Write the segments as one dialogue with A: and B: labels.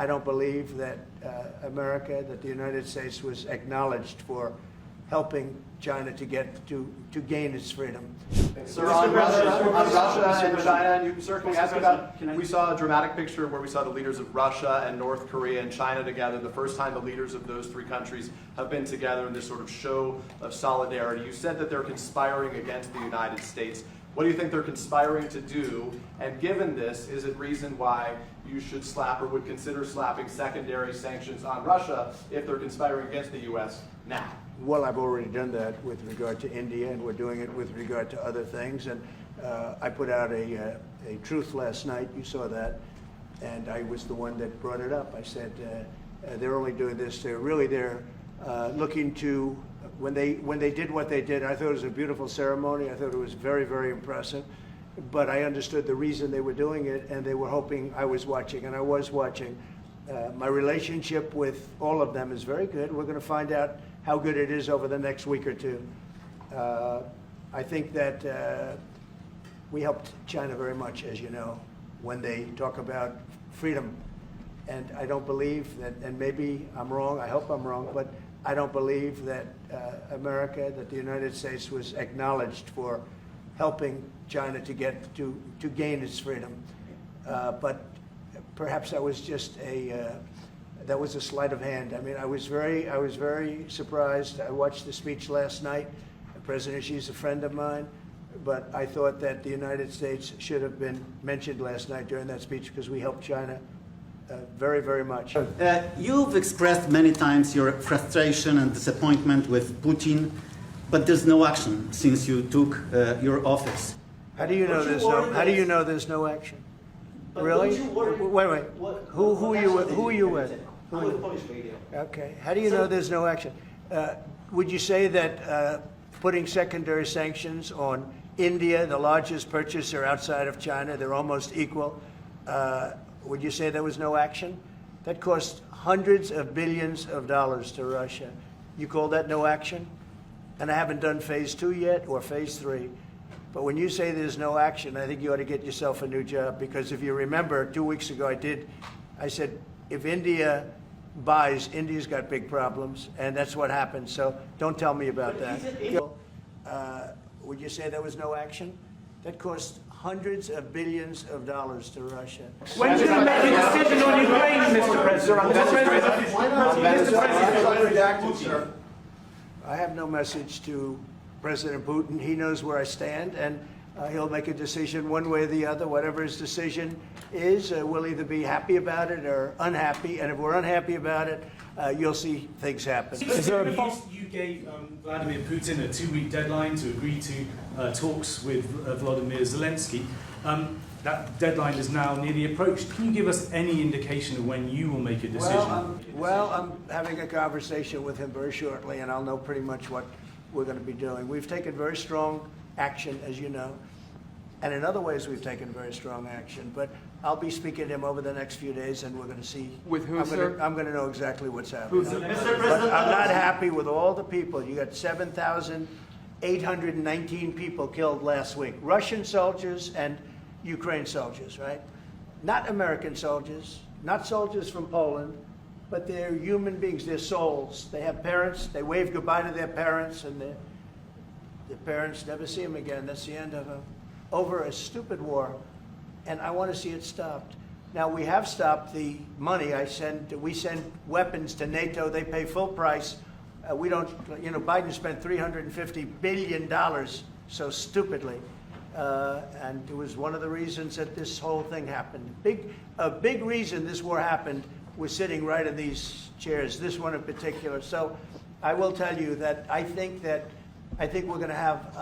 A: I don't believe that America, that the United States was acknowledged for helping China to gain its freedom.
B: Sir, on Russia and China, you, sir, can we ask about, we saw a dramatic picture where we saw the leaders of Russia and North Korea and China together, the first time the leaders of those three countries have been together in this sort of show of solidarity. You said that they're conspiring against the United States. What do you think they're conspiring to do? And given this, is it reason why you should slap or would consider slapping secondary sanctions on Russia if they're conspiring against the U.S. now?
A: Well, I've already done that with regard to India, and we're doing it with regard to other things. And I put out a truth last night. You saw that. And I was the one that brought it up. I said they're only doing this. They're looking to, when they did what they did, I thought it was a beautiful ceremony. I thought it was very, very impressive. But I understood the reason they were doing it, and they were hoping I was watching, and I was watching. My relationship with all of them is very good. We're going to find out how good it is over the next week or two. I think that we helped China very much, as you know, when they talk about freedom. And I don't believe that, and maybe I'm wrong, I hope I'm wrong, but I don't believe that America, that the United States was acknowledged for helping China to gain its freedom. But perhaps that was just that was a sleight of hand. I mean, I was very surprised. I watched the speech last night. President Xi's a friend of mine, but I thought that the United States should have been mentioned last night during that speech because we helped China very, very much.
C: You've expressed many times your frustration and disappointment with Putin, but there's no action since you took your office.
A: How do you know there's no? How do you know there's no action? Really? Wait. Who are you with?
D: I'm with Polish radio.
A: Okay. How do you know there's no action? Would you say that putting secondary sanctions on India, the largest purchaser outside of China, they're almost equal? Would you say there was no action? That cost hundreds of billions of dollars to Russia. You call that no action? And I haven't done phase 2 yet or phase 3. But when you say there's no action, I think you ought to get yourself a new job, because if you remember, 2 weeks ago I said, if India buys, India's got big problems, and that's what happened. So don't tell me about that. Would you say there was no action? That cost hundreds of billions of dollars to Russia.
E: When do you make a decision on Ukraine, Mr. President?
B: Mr. President,
A: I have no message to President Putin. He knows where I stand, and he'll make a decision one way or the other. Whatever his decision is, we'll either be happy about it or unhappy. And if we're unhappy about it, you'll see things happen.
F: You gave Vladimir Putin a 2-week deadline to agree to talks with Volodymyr Zelensky. That deadline is now nearly approached. Can you give us any indication of when you will make a decision?
A: Well, I'm having a conversation with him very shortly, and I'll know pretty much what we're going to be doing. We've taken very strong action, as you know, and in other ways we've taken very strong action. But I'll be speaking to him over the next few days, and we're going to see.
E: With who, sir?
A: I'm going to know exactly what's happening. But I'm not happy with all the people. You got 7,819 people killed last week. Russian soldiers and Ukraine soldiers, right? Not American soldiers, not soldiers from Poland, but they're human beings, they're souls. They have parents, they wave goodbye to their parents, and their parents never see them again. That's the end of them. Over a stupid war, and I want to see it stopped. Now, we have stopped the money. We send weapons to NATO, they pay full price. We don't, Biden spent $350 billion so stupidly. And it was one of the reasons that this whole thing happened. A big reason this war happened was sitting right in these chairs, this one in particular. So I will tell you that I think we're going to have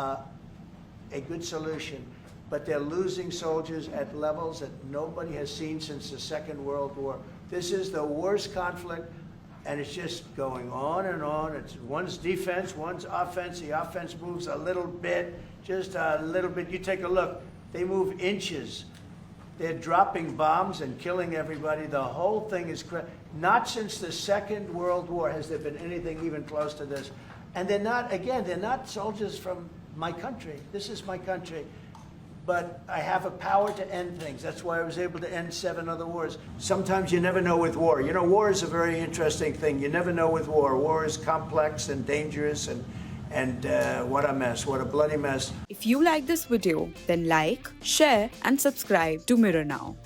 A: a good solution, but they're losing soldiers at levels that nobody has seen since the Second World War. This is the worst conflict, and it's just going on and on. It's one's defense, one's offense. The offense moves a little bit, just a little bit. You take a look, they move inches. They're dropping bombs and killing everybody. The whole thing is not since the Second World War has there been anything even close to this. And they're not soldiers from my country. This is my country. but I have a power to end things. That's why I was able to end 7 other wars. Sometimes you never know with war. You know, war is a very interesting thing. You never know with war. War is complex and dangerous, and what a mess, what a bloody mess.
D: If you like this video, then like, share and subscribe to Mirror Now.